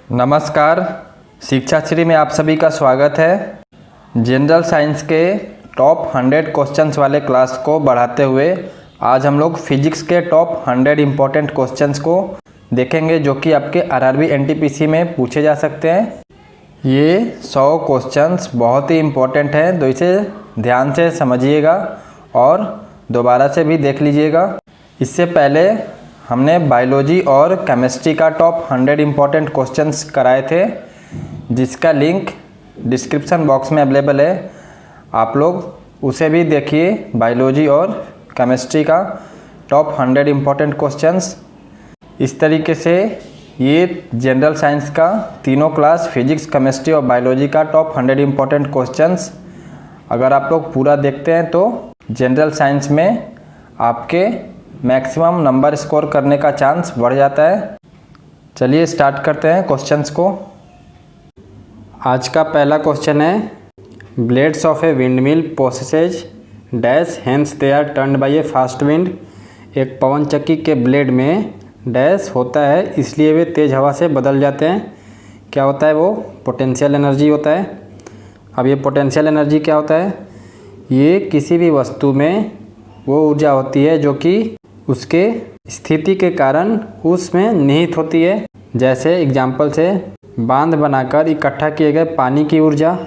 नमस्कार, शिक्षा श्री में आप सभी का स्वागत है। जनरल साइंस के टॉप 100 क्वेश्चंस वाले क्लास को बढ़ाते हुए आज हम लोग फिजिक्स के टॉप 100 इम्पोर्टेंट क्वेश्चंस को देखेंगे जो कि आपके आरआरबी एनटीपीसी में पूछे जा सकते हैं। ये 100 क्वेश्चंस बहुत ही इम्पोर्टेंट हैं, तो इसे ध्यान से समझिएगा और दोबारा से भी देख लीजिएगा। इससे पहले हमने बायोलॉजी और केमिस्ट्री का टॉप 100 इम्पोर्टेंट क्वेश्चंस कराए थे, जिसका लिंक डिस्क्रिप्शन बॉक्स में अवेलेबल है। आप लोग उसे भी देखिए। बायोलॉजी और केमिस्ट्री का टॉप 100 इम्पोर्टेंट क्वेश्चंस। इस तरीके से ये जनरल साइंस का तीनों क्लास फिजिक्स, केमिस्ट्री और बायोलॉजी का टॉप 100 इम्पोर्टेंट क्वेश्चंस अगर आप लोग पूरा देखते हैं तो जनरल साइंस में आपके मैक्सिमम नंबर स्कोर करने का चांस बढ़ जाता है। चलिए स्टार्ट करते हैं क्वेश्चंस को। आज का पहला क्वेश्चन है, blades of a windmill possesses dash hence they are turned by a fast wind. एक पवन चक्की के ब्लेड में डैश होता है, इसलिए वे तेज़ हवा से बदल जाते हैं। क्या होता है वो? पोटेंशियल एनर्जी होता है। अब ये पोटेंशियल एनर्जी क्या होता है? ये किसी भी वस्तु में वो ऊर्जा होती है जो कि उसके स्थिति के कारण उसमें निहित होती है। जैसे एग्जाम्पल से बांध बनाकर इकट्ठा किए गए पानी की ऊर्जा,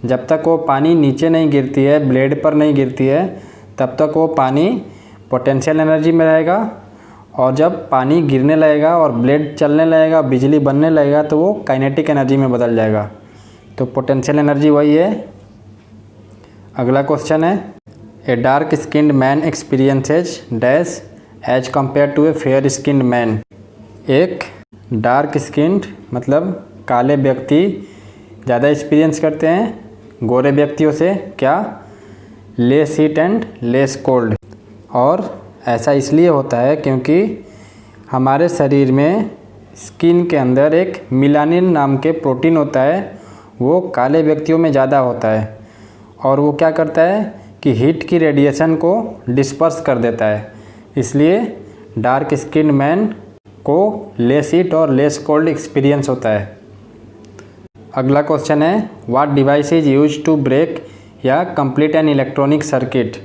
जब तक वो पानी नीचे नहीं गिरती है, ब्लेड पर नहीं गिरती है, तब तक वो पानी पोटेंशियल एनर्जी में रहेगा। और जब पानी गिरने लगेगा और ब्लेड चलने लगेगा, बिजली बनने लगेगा, तो वो काइनेटिक एनर्जी में बदल जाएगा। तो पोटेंशियल एनर्जी वही है। अगला क्वेश्चन है, a dark skinned man experiences dash as compare to a fair skinned man. एक डार्क स्किन्ड मतलब काले व्यक्ति ज़्यादा एक्सपीरियंस करते हैं गोरे व्यक्तियों से। क्या? Less heat and less cold. और ऐसा इसलिए होता है क्योंकि हमारे शरीर में स्किन के अंदर एक मिलानिन नाम के प्रोटीन होता है, वो काले व्यक्तियों में ज़्यादा होता है। और वो क्या करता है कि हीट की रेडिएशन को डिस्पर्स कर देता है, इसलिए डार्क स्किन मैन को लेस हीट और लेस कोल्ड एक्सपीरियंस होता है। अगला क्वेश्चन है, what device is use to break या complete an electronic circuit.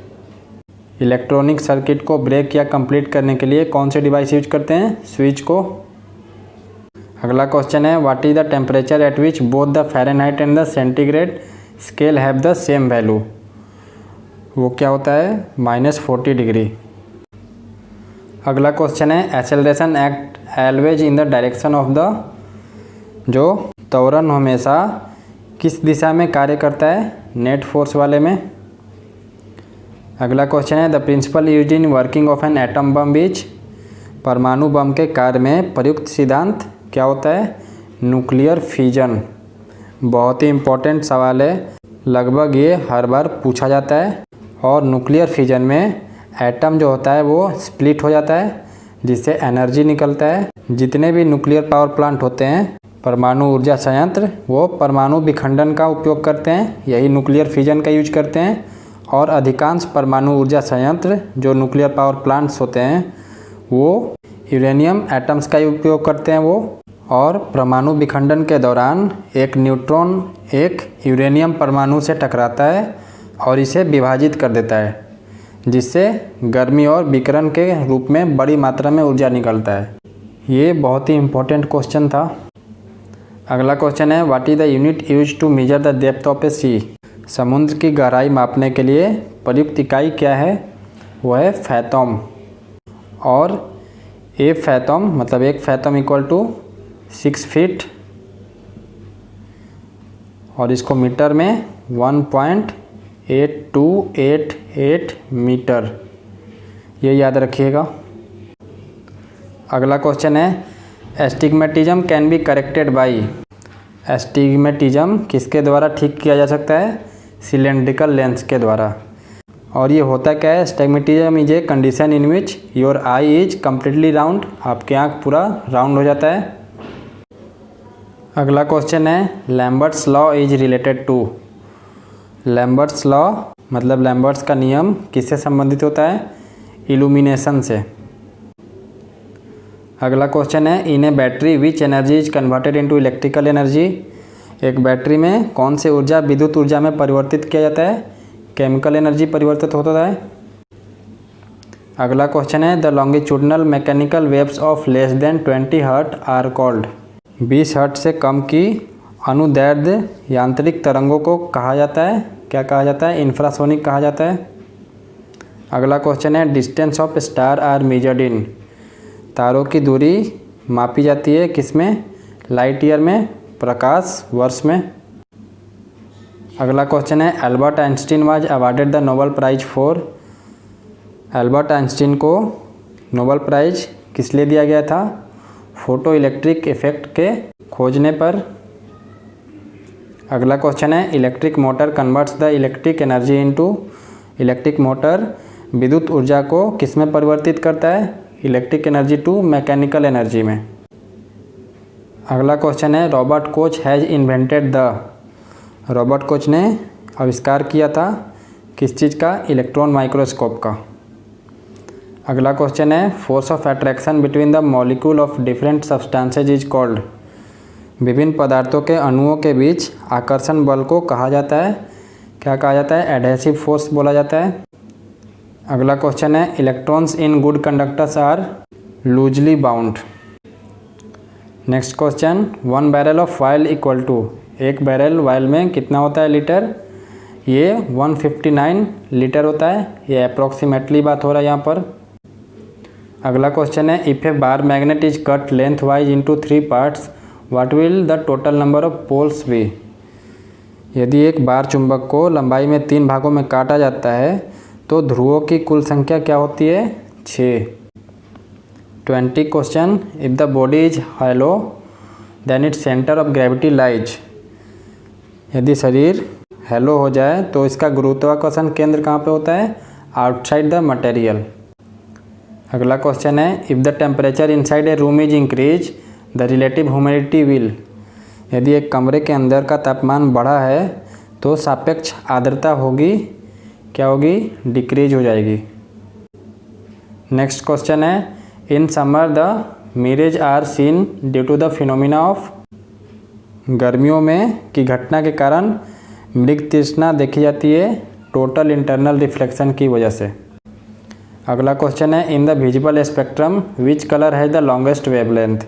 Electronic circuit को ब्रेक या कंप्लीट करने के लिए कौन से डिवाइस यूज करते हैं? स्विच को। अगला क्वेश्चन है, what is the temperature at which both the Fahrenheit and the centigrade scale have the same value. वो क्या होता है? -40 डिग्री। अगला क्वेश्चन है, acceleration act always in the direction of the. जो त्वरण हमेशा किस दिशा में कार्य करता है? नेट फोर्स वाले में। अगला क्वेश्चन है, the principal use in working of an atom bomb is. परमाणु बम के कार्य में प्रयुक्त सिद्धांत क्या होता है? Nuclear fusion. बहुत ही इम्पोर्टेंट सवाल है, लगभग ये हर बार पूछा जाता है। और न्यूक्लियर फ्यूजन में एटम जो होता है वो स्प्लिट हो जाता है, जिससे एनर्जी निकलता है। जितने भी न्यूक्लियर पावर प्लांट होते हैं, परमाणु ऊर्जा संयंत्र, वो परमाणु विखंडन का उपयोग करते हैं, यही न्यूक्लियर फ्यूजन का यूज करते हैं। और अधिकांश परमाणु ऊर्जा संयंत्र जो न्यूक्लियर पावर प्लांट्स होते हैं वो यूरेनियम एटम्स का ही उपयोग करते हैं वो। और परमाणु विखंडन के दौरान एक न्यूट्रॉन एक यूरेनियम परमाणु से टकराता है और इसे विभाजित कर देता है, जिससे गर्मी और विकिरण के रूप में बड़ी मात्रा में ऊर्जा निकलता है। ये बहुत ही इम्पोर्टेंट क्वेश्चन था। अगला क्वेश्चन है, what is the unit use to measure the depth of a sea. समुद्र की गहराई मापने के लिए प्रयुक्त इकाई क्या है? वो है फैथम। और ए फैथम मतलब एक फैथम इक्वल टू 6 फीट, और इसको मीटर में 1.8288 मीटर, ये याद रखिएगा। अगला क्वेश्चन है, astigmatism can be corrected by. Astigmatism किसके द्वारा ठीक किया जा सकता है? सिलेंड्रिकल लेंस के द्वारा। और ये होता क्या है? Astigmatism is a condition in which your I is completely round. आपके आँख पूरा राउंड हो जाता है। अगला क्वेश्चन है, Lambert's law is related to. Lambert's law मतलब लैम्बर्ट्स का नियम किससे संबंधित होता है? इल्यूमिनेशन से। अगला क्वेश्चन है in a battery which energy is converted into electrical energy. एक बैटरी में कौन से ऊर्जा विद्युत ऊर्जा में परिवर्तित किया जाता है? केमिकल एनर्जी परिवर्तित होता है। अगला क्वेश्चन है the longitudinal mechanical waves of less than 20 hertz are called. 20 hertz से कम की अनुदैर्ध्य यांत्रिक तरंगों को कहा जाता है, क्या कहा जाता है? इंफ्रासोनिक कहा जाता है। अगला क्वेश्चन है distance of star are measured in. तारों की दूरी मापी जाती है किसमें? लाइट ईयर में, प्रकाश वर्ष में। अगला क्वेश्चन है Albert Einstein was awarded the Nobel prize for. Albert Einstein को नोबेल प्राइज किस लिए दिया गया था? फोटो इलेक्ट्रिक इफेक्ट के खोजने पर। अगला क्वेश्चन है electric motor converts the electric energy into. Electric motor विद्युत ऊर्जा को किस में परिवर्तित करता है? Electric energy to mechanical energy में। अगला क्वेश्चन है Robert Koch has invented the. Robert Koch ने आविष्कार किया था किस चीज़ का? इलेक्ट्रॉन माइक्रोस्कोप का। अगला क्वेश्चन है force of attraction between the molecule of different substances is called. विभिन्न पदार्थों के अणुओं के बीच आकर्षण बल को कहा जाता है, क्या कहा जाता है? एडहेसिव फोर्स बोला जाता है। अगला क्वेश्चन है electrons in good conductors are loosely bound. Next question 1 barrel of oil equal to. एक बैरल ऑयल में कितना होता है लीटर? ये 159 लीटर होता है। ये अप्रॉक्सीमेटली बात हो रहा है यहाँ पर। अगला क्वेश्चन है if a bar magnet is cut lengthwise into 3 parts what will the total number of poles be. यदि एक बार चुंबक को लंबाई में 3 भागों में काटा जाता है तो ध्रुवों की कुल संख्या क्या होती है? 6। 20 question if the body is hollow then its centre of gravity lies. यदि शरीर हैलो हो जाए तो इसका गुरुत्वाकर्षण केंद्र कहाँ पे होता है? Outside the material. अगला क्वेश्चन है if the temperature inside a room is increase the relative humidity will. यदि एक कमरे के अंदर का तापमान बढ़ा है तो सापेक्ष आर्द्रता होगी, क्या होगी? डिक्रीज हो जाएगी। नेक्स्ट क्वेश्चन है in summer the mirage are seen due to the phenomena of. गर्मियों में की घटना के कारण मृग तृष्णा देखी जाती है टोटल इंटरनल रिफ्लेक्शन की वजह से। अगला क्वेश्चन है in the visible spectrum which colour है द लॉन्गेस्ट वेवलेंथ।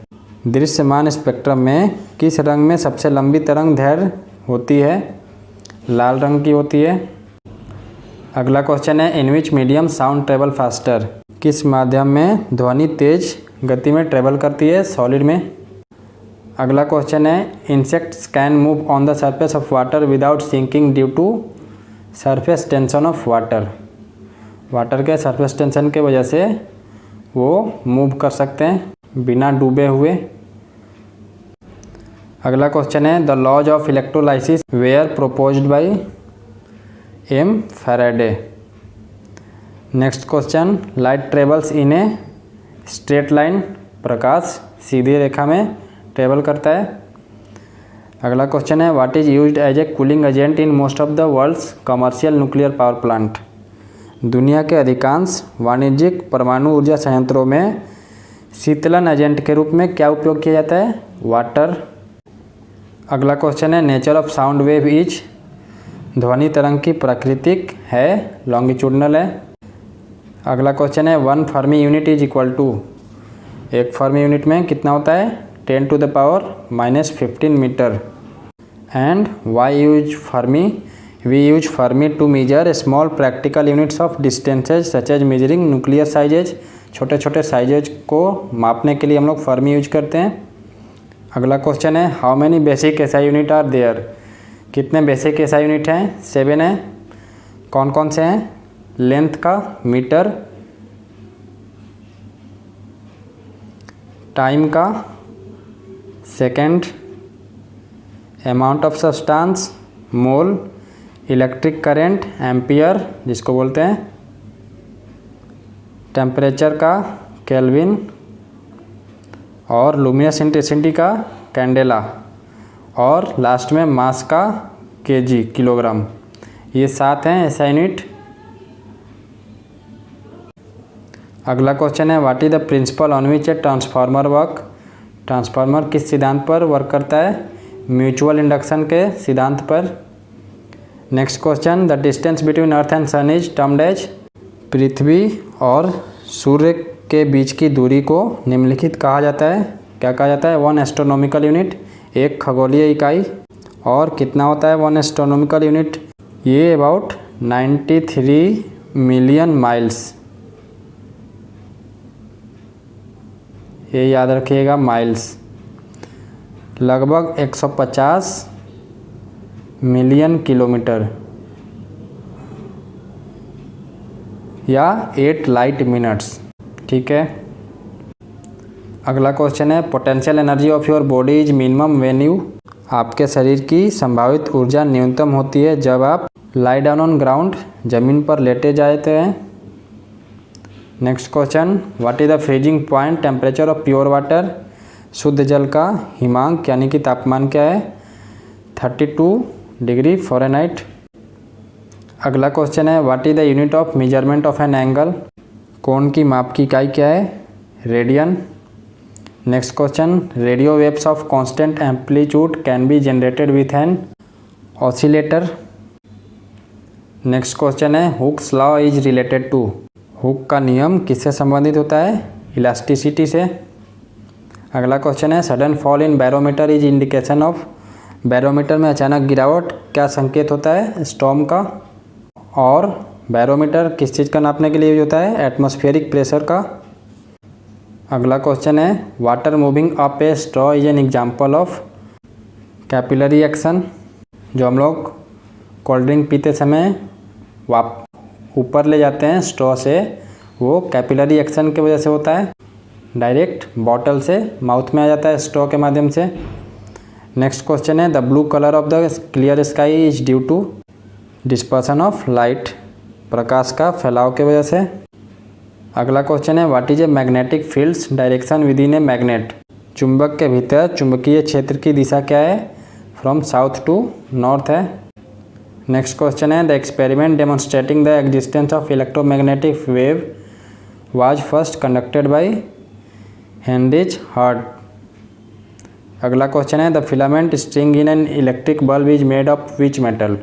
दृश्यमान स्पेक्ट्रम में किस रंग में सबसे लंबी तरंग दैर्घ्य होती है? लाल रंग की होती है। अगला क्वेश्चन है in which medium sound travel faster. किस माध्यम में ध्वनि तेज गति में ट्रेवल करती है? सॉलिड में। अगला क्वेश्चन है insects can move on the surface of water without sinking due to surface tension of water. Water के सरफेस टेंशन के वजह से वो मूव कर सकते हैं बिना डूबे हुए। अगला क्वेश्चन है the laws of electrolysis were proposed by M Faraday. Next question light travels in a straight line. प्रकाश सीधी रेखा में ट्रेवल करता है। अगला क्वेश्चन है what is used as a cooling agent in most of the world's commercial nuclear power plant. दुनिया के अधिकांश वाणिज्यिक परमाणु ऊर्जा संयंत्रों में शीतलन एजेंट के रूप में क्या उपयोग किया जाता है? वाटर। अगला क्वेश्चन है nature of sound wave is. ध्वनि तरंग की प्राकृतिक है लॉन्गिट्यूडनल है। अगला क्वेश्चन है 1 Fermi unit is equal to. एक फर्मी यूनिट में कितना होता है? 10 to the power -15 metre. And why use Fermi? We use Fermi to measure small practical units of distances such as measuring nuclear sizes। छोटे छोटे sizes को मापने के लिए हम लोग फर्मी यूज करते हैं। अगला क्वेश्चन है how many basic SI unit are there. कितने बेसिक एसआई यूनिट हैं? 7 हैं। कौन कौन से हैं? लेंथ का मीटर, टाइम का second, amount of substance mole, electric current ampere जिसको बोलते हैं, टेम्परेचर का केल्विन और लुमिनस इंटेंसिटी का कैंडेला और लास्ट में मास का केजी किलोग्राम। ये 7 हैं ऐसा यूनिट। अगला क्वेश्चन है what is the principal on which a transformer work. Transformer किस सिद्धांत पर वर्क करता है? म्यूचुअल इंडक्शन के सिद्धांत पर। Next question the distance between earth and sun is termed as. पृथ्वी और सूर्य के बीच की दूरी को निम्नलिखित कहा जाता है। क्या कहा जाता है? 1 एस्ट्रोनॉमिकल यूनिट, एक खगोलीय इकाई। और कितना होता है 1 एस्ट्रोनॉमिकल यूनिट? ये अबाउट 93 मिलियन माइल्स। ये याद रखिएगा, माइल्स। लगभग 150 मिलियन किलोमीटर या 8 लाइट मिनट्स। ठीक है। अगला क्वेश्चन है potential energy of your body is minimum when you. आपके शरीर की संभावित ऊर्जा न्यूनतम होती है जब आप लाई डाउन ऑन ग्राउंड, ज़मीन पर लेटे जाते हैं। Next question what is the freezing point temperature of pure water. शुद्ध जल का हिमांक यानी कि तापमान क्या है? 32 डिग्री फ़ारेनहाइट। अगला क्वेश्चन है what is the unit of measurement of an angle. कोण की माप की इकाई क्या है? Radian. Next question radio waves of constant amplitude can be generated with an oscillator. Next question है Hooke's law is related to. Hooke का नियम किससे संबंधित होता है? इलास्टिसिटी से। अगला क्वेश्चन है sudden fall in barometer is indication of. Barometer में अचानक गिरावट क्या संकेत होता है? स्टॉर्म का। और बैरोमीटर किस चीज़ का नापने के लिए यूज होता है? एटमॉस्फेरिक प्रेशर का। अगला क्वेश्चन है water moving up A straw is an example of capillary action. जो हम लोग कोल्ड ड्रिंक पीते समय ऊपर ले जाते हैं स्ट्रॉ से, वो कैपिलरी एक्शन की वजह से होता है। डायरेक्ट बॉटल से माउथ में आ जाता है स्ट्रॉ के माध्यम से। नेक्स्ट क्वेश्चन है the blue colour of the clear sky is due to dispersion of light. प्रकाश का फैलाव के वजह से। अगला क्वेश्चन है what is a magnetic fields direction within a magnet. चुंबक के भीतर चुंबकीय क्षेत्र की दिशा क्या है? फ्रॉम साउथ टू नॉर्थ है। नेक्स्ट क्वेश्चन है the experiment demonstrating the existence of electromagnetic wave was first conducted by Heinrich hurt. अगला क्वेश्चन है the filament string in an electric bulb is made of which metal.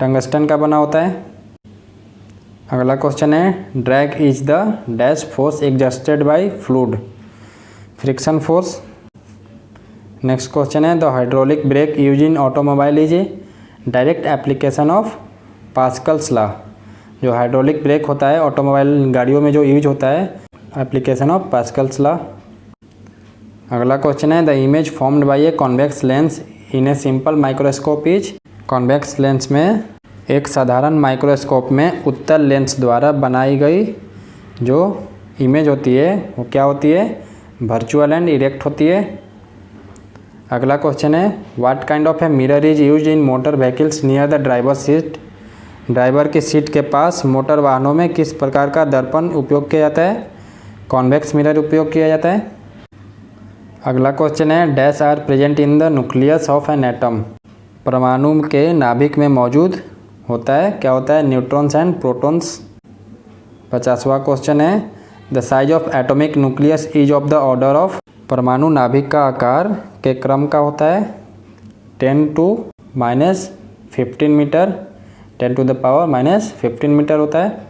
Tungsten का बना होता है। अगला question है drag is the dash force exhausted by fluid. Friction force. Next question है the hydraulic brake use in automobile is a direct application of Pascal's law. जो hydraulic brake होता है ऑटोमोबाइल गाड़ियों में जो यूज होता है, एप्लीकेशन ऑफ पास्कल्स लॉ। अगला क्वेश्चन है the image formed by a convex lens in a simple microscope is. Convex lens में एक साधारण माइक्रोस्कोप में उत्तल लेंस द्वारा बनाई गई जो इमेज होती है वो क्या होती है? वर्चुअल एंड इरेक्ट होती है। अगला क्वेश्चन है what kind of a mirror is used in motor vehicles near the driver seat. Driver की सीट के पास मोटर वाहनों में किस प्रकार का दर्पण उपयोग किया जाता है? कॉन्वेक्स मिरर उपयोग किया जाता है। अगला क्वेश्चन है dash are present in the nucleus of an atom. परमाणु के नाभिक में मौजूद होता है क्या होता है? Neutrons and protons. 50वां क्वेश्चन है the size of atomic nucleus is of the order of. परमाणु नाभिक का आकार के क्रम का होता है 10 to -15 metre, 10 to the power -15 metre होता है।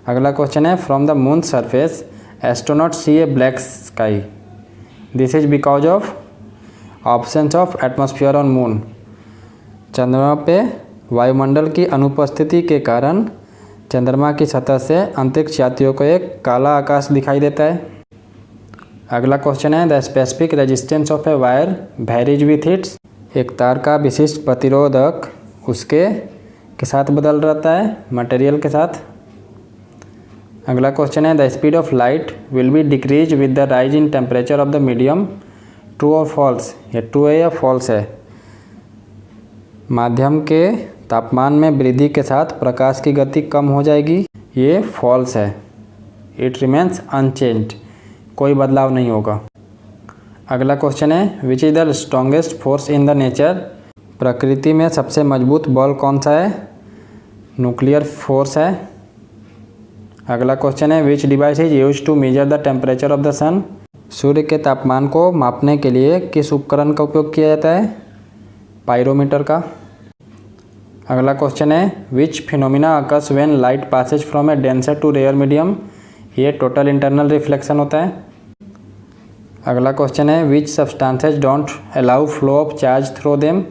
अगला क्वेश्चन है from the moon surface astronaut see a black sky. This is because of absence of atmosphere on moon. चंद्रमा पे वायुमंडल की अनुपस्थिति के कारण चंद्रमा की सतह से अंतरिक्ष यात्रियों को एक काला आकाश दिखाई देता है। अगला क्वेश्चन है the specific resistance of a wire varies with its. एक तार का विशिष्ट प्रतिरोधक उसके साथ बदल रहता है, मटेरियल के साथ। अगला क्वेश्चन है the speed of light will be decrease with the rise in temperature of the medium. True और फॉल्स? ये ट्रू है या फॉल्स है? माध्यम के तापमान में वृद्धि के साथ प्रकाश की गति कम हो जाएगी, ये फॉल्स है। इट रिमेन्स अनचेंज्ड, कोई बदलाव नहीं होगा। अगला क्वेश्चन है which is the strongest force in the nature. प्रकृति में सबसे मजबूत बल कौन सा है? न्यूक्लियर फोर्स है। अगला क्वेश्चन है which device is use to measure the temperature of the sun. सूर्य के तापमान को मापने के लिए किस उपकरण का उपयोग किया जाता है? पायरोमीटर का। अगला क्वेश्चन है which phenomena occurs when light passes from a denser to rare medium. ये टोटल इंटरनल रिफ्लेक्शन होता है। अगला क्वेश्चन है which substances don't allow flow of charge through them.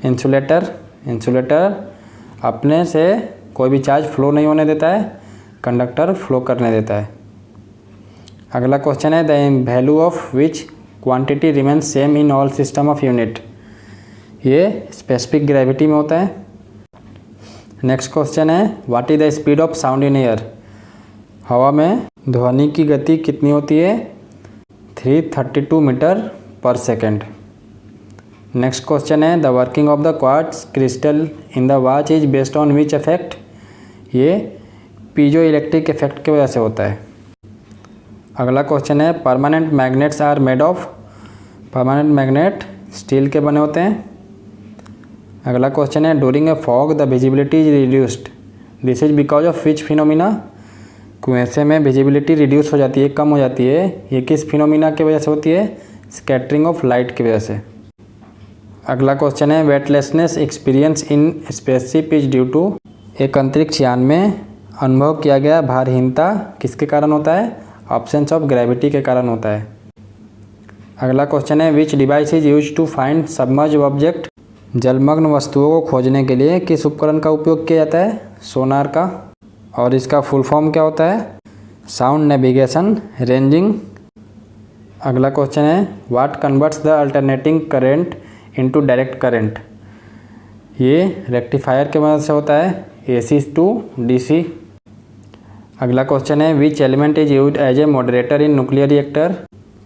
Insulator अपने से कोई भी चार्ज फ्लो नहीं होने देता है, कंडक्टर फ्लो करने देता है। अगला क्वेश्चन है the value of which quantity remains same in all system of unit. ये स्पेसिफिक ग्रेविटी में होता है। नेक्स्ट क्वेश्चन है what is the speed of sound in air. हवा में ध्वनि की गति कितनी होती है? 332 मीटर पर सेकेंड। नेक्स्ट क्वेश्चन है the working of the quartz crystal in the watch is based on which effect. ये पीजो इलेक्ट्रिक इफेक्ट की वजह से होता है। अगला क्वेश्चन है permanent magnets are made of. Permanent magnet steel के बने होते हैं। अगला क्वेश्चन है during a fog the visibility is reduced. This is because of which phenomena. कुएंसे में विजिबिलिटी रिड्यूस हो जाती है, कम हो जाती है। ये किस फिनोमिना की वजह से होती है? स्कैटरिंग ऑफ लाइट की वजह से। अगला क्वेश्चन है weightlessness experience in spaceship is due to. एक अंतरिक्ष यान में अनुभव किया गया भारहीनता किसके कारण होता है? ऑब्सेंस ऑफ ग्रेविटी के कारण होता है। अगला क्वेश्चन है which device is use to find submerged object. जलमग्न वस्तुओं को खोजने के लिए किस उपकरण का उपयोग किया जाता है? सोनार का। और इसका फुल फॉर्म क्या होता है? Sound navigation ranging. अगला क्वेश्चन है what converts the alternating current into direct current. ये रेक्टिफायर के मदद से होता है, AC टू DC। अगला क्वेश्चन है which element is used as a moderator in nuclear reactor.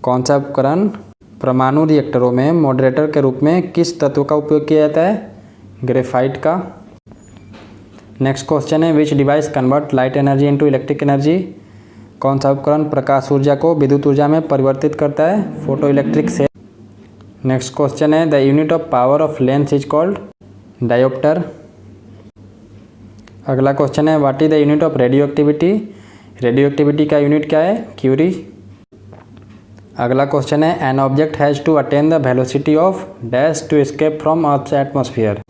कौन सा उपकरण परमाणु रिएक्टरों में मॉडरेटर के रूप में किस तत्व का उपयोग किया जाता है? ग्रेफाइट का। नेक्स्ट क्वेश्चन है which device convert light energy into electric energy. कौन सा उपकरण प्रकाश ऊर्जा को विद्युत ऊर्जा में परिवर्तित करता है? Photoelectric cell. Next question है the unit of power of lens is called dioptre. अगला क्वेश्चन है what is the unit of radioactivity. Radioactivity का यूनिट क्या है? क्यूरी। अगला क्वेश्चन है an object has to attain the velocity of dash to escape from earth's atmosphere.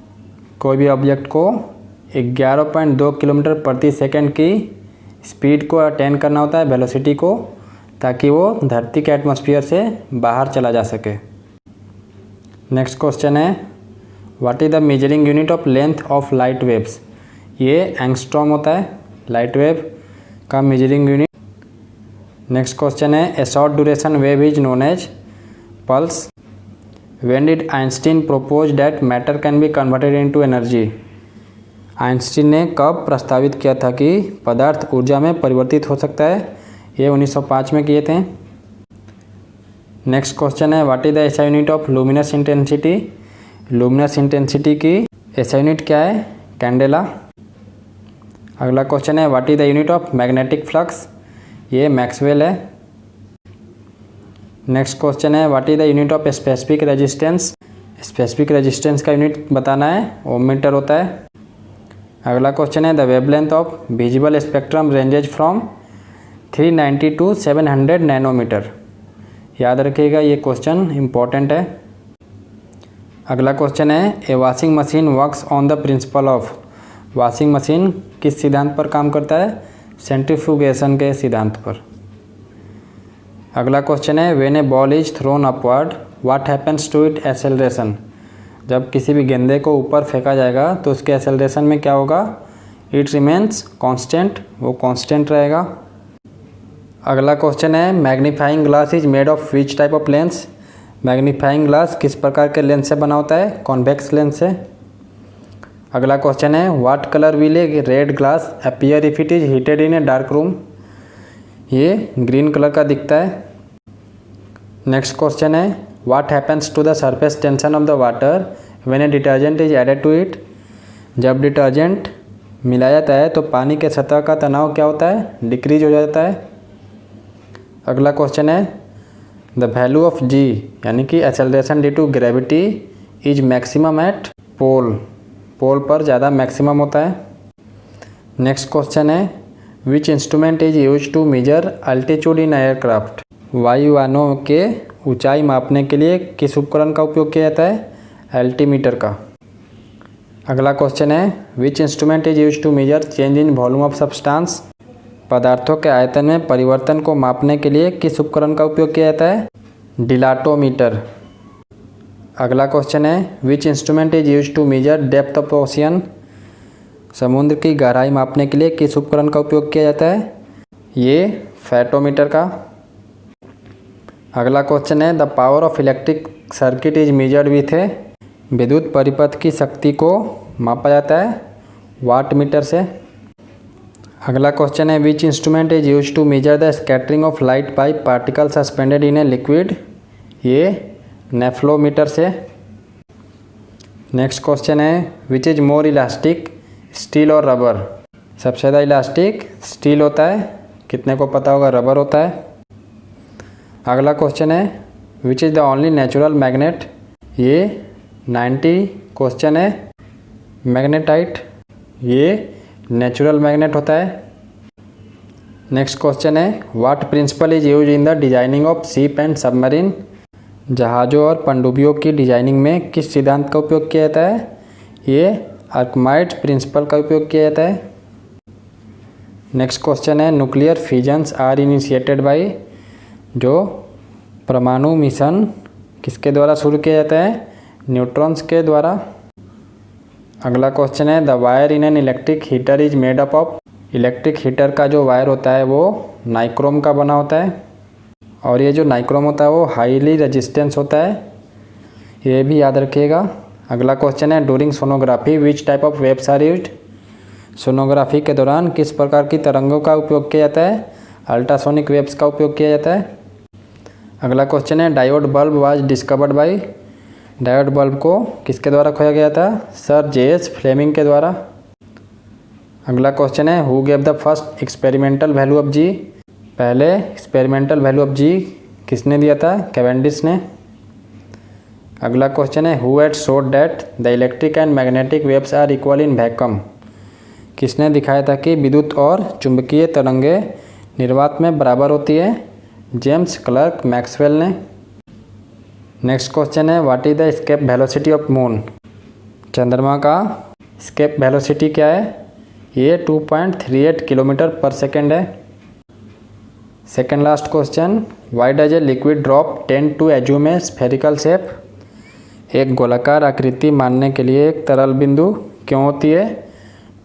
कोई भी object को 11.2 किलोमीटर प्रति सेकंड की स्पीड को अटेन करना होता है, वेलोसिटी को, ताकि वो धरती के एटमॉस्फेयर से बाहर चला जा सके। नेक्स्ट क्वेश्चन है what is the measuring unit of length of light waves. ये एंगस्ट्रॉम होता है लाइट वेव का मेजरिंग यूनिट। नेक्स्ट क्वेश्चन है a short duration wave is known as pulse. When did Einstein propose that matter can be converted into energy. Einstein ने कब प्रस्तावित किया था कि पदार्थ ऊर्जा में परिवर्तित हो सकता है? ये 1905 में किए थे। नेक्स्ट क्वेश्चन है what is the SI unit of luminous intensity. Luminous intensity की एसआई यूनिट क्या है? कैंडेला। अगला क्वेश्चन है what is the unit of magnetic flux. ये मैक्सवेल है। नेक्स्ट क्वेश्चन है what is the unit of specific resistance. Specific resistance का unit बताना है, ओम मीटर होता है। अगला क्वेश्चन है the wavelength of visible spectrum ranges from 390 to 700 nanometre. याद रखिएगा, ये क्वेश्चन इम्पॉर्टेंट है। अगला क्वेश्चन है a washing machine works on the principle of. Washing machine किस सिद्धांत पर काम करता है? सेंट्रीफ्यूगेशन के सिद्धांत पर। अगला क्वेश्चन है when a ball is thrown upward what happens to it acceleration. जब किसी भी गेंदे को ऊपर फेंका जाएगा तो उसके एक्सेलरेशन में क्या होगा? इट रिमेन्स कांस्टेंट, वो कांस्टेंट रहेगा। अगला क्वेश्चन है magnifying glass is made of which type of lens. Magnifying glass किस प्रकार के लेंस से बना होता है? कॉन्वेक्स लेंस से। अगला क्वेश्चन है what colour will a red glass appear if it is heated in a dark room. ये ग्रीन कलर का दिखता है। नेक्स्ट क्वेश्चन है what happens to the surface tension of the water when a detergent is added to it. जब detergent मिलाया जाता है तो पानी के सतह का तनाव क्या होता है? डिक्रीज हो जाता है। अगला क्वेश्चन है द वैल्यू ऑफ जी यानी कि acceleration due to gravity is maximum at pole. Pole पर ज़्यादा मैक्सिमम होता है। नेक्स्ट क्वेश्चन है which instrument is use to measure altitude in aircraft. वायुयानों के ऊंचाई मापने के लिए किस उपकरण का उपयोग किया जाता है? एल्टीमीटर का। अगला क्वेश्चन है which instrument is use to measure change in volume of substance. पदार्थों के आयतन में परिवर्तन को मापने के लिए किस उपकरण का उपयोग किया जाता है? डिलाटोमीटर। अगला क्वेश्चन है which instrument is use to measure depth of ocean. समुद्र की गहराई मापने के लिए किस उपकरण का उपयोग किया जाता है? ये फैटोमीटर का। अगला क्वेश्चन है the power of electric circuit is measured with है। विद्युत परिपथ की शक्ति को मापा जाता है वाट मीटर से। अगला क्वेश्चन है which instrument is use to measure the scattering of light by particle suspended in a liquid. ये नेफ्लोमीटर से। नेक्स्ट क्वेश्चन है which is more elastic, steel और रबर। सबसे ज़्यादा इलास्टिक स्टील होता है, कितने को पता होगा रबर होता है। अगला क्वेश्चन है which is the only natural magnet. ये 90 क्वेश्चन है। मैग्नेटाइट ये नेचुरल मैग्नेट होता है। नेक्स्ट क्वेश्चन है what principle is use in the designing of ship and submarine. जहाज़ों और पनडुब्बियों की डिजाइनिंग में किस सिद्धांत का उपयोग किया जाता है? ये आर्किमिडीज प्रिंसिपल का उपयोग किया जाता है। नेक्स्ट क्वेश्चन है न्यूक्लियर फिजन्स आर इनिशिएटेड बाई। जो परमाणु मिशन किसके द्वारा शुरू किया जाता है? न्यूट्रॉन्स के द्वारा। अगला क्वेश्चन है the wire in an electric heater is made up of. Electric heater का जो वायर होता है वो नाइक्रोम का बना होता है और ये जो नाइक्रोम होता है वो हाईली रेजिस्टेंस होता है, ये भी याद रखिएगा। अगला क्वेश्चन है during sonography which type of waves are used. Sonography के दौरान किस प्रकार की तरंगों का उपयोग किया जाता है? अल्ट्रासोनिक वेव्स का उपयोग किया जाता है। अगला क्वेश्चन है diode bulb was discovered by. Diode bulb को किसके द्वारा खोजा गया था? Sir JS. फ्लेमिंग के द्वारा। अगला क्वेश्चन है who gave the first experimental value of G. पहले एक्सपेरिमेंटल वैल्यू ऑफ जी किसने दिया था? कैवेंडिश ने। अगला क्वेश्चन है who had showed that the electric and magnetic waves are equal in vacuum. किसने दिखाया था कि विद्युत और चुंबकीय तरंगें निर्वात में बराबर होती है? जेम्स क्लर्क मैक्सवेल ने। नेक्स्ट क्वेश्चन है what is the escape velocity of moon. चंद्रमा का एस्केप वेलोसिटी क्या है? ये 2.38 किलोमीटर पर सेकेंड है। Second last question why does a liquid drop tend to assume a spherical shape. एक गोलाकार आकृति मानने के लिए एक तरल बिंदु क्यों होती है?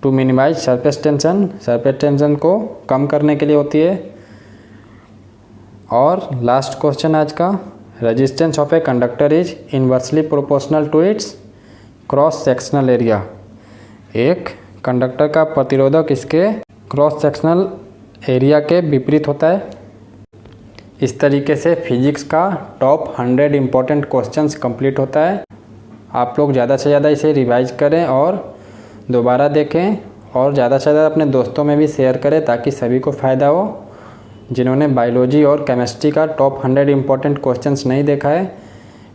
To minimize surface tension, surface tension को कम करने के लिए होती है। और लास्ट क्वेश्चन आज का resistance of a conductor is inversely proportional to its cross sectional area. एक कंडक्टर का प्रतिरोधक इसके क्रॉस सेक्शनल एरिया के विपरीत होता है। इस तरीके से फिजिक्स का टॉप 100 इम्पोर्टेंट क्वेश्चंस कंप्लीट होता है। आप लोग ज़्यादा से ज़्यादा इसे रिवाइज करें और दोबारा देखें और ज़्यादा से ज़्यादा अपने दोस्तों में भी शेयर करें ताकि सभी को फ़ायदा हो। जिन्होंने बायोलॉजी और केमिस्ट्री का टॉप 100 इम्पोर्टेंट क्वेश्चंस नहीं देखा है,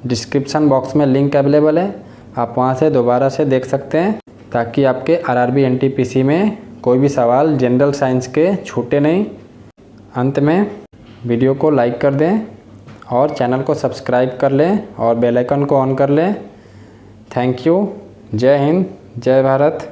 डिस्क्रिप्शन बॉक्स में लिंक अवेलेबल है, आप वहां से दोबारा से देख सकते हैं ताकि आपके आरआरबी एनटीपीसी में कोई भी सवाल जनरल साइंस के छूटे नहीं। अंत में वीडियो को लाइक कर दें और चैनल को सब्सक्राइब कर लें और बेल आइकन को ऑन कर लें। Thank you. जय हिंद, जय भारत।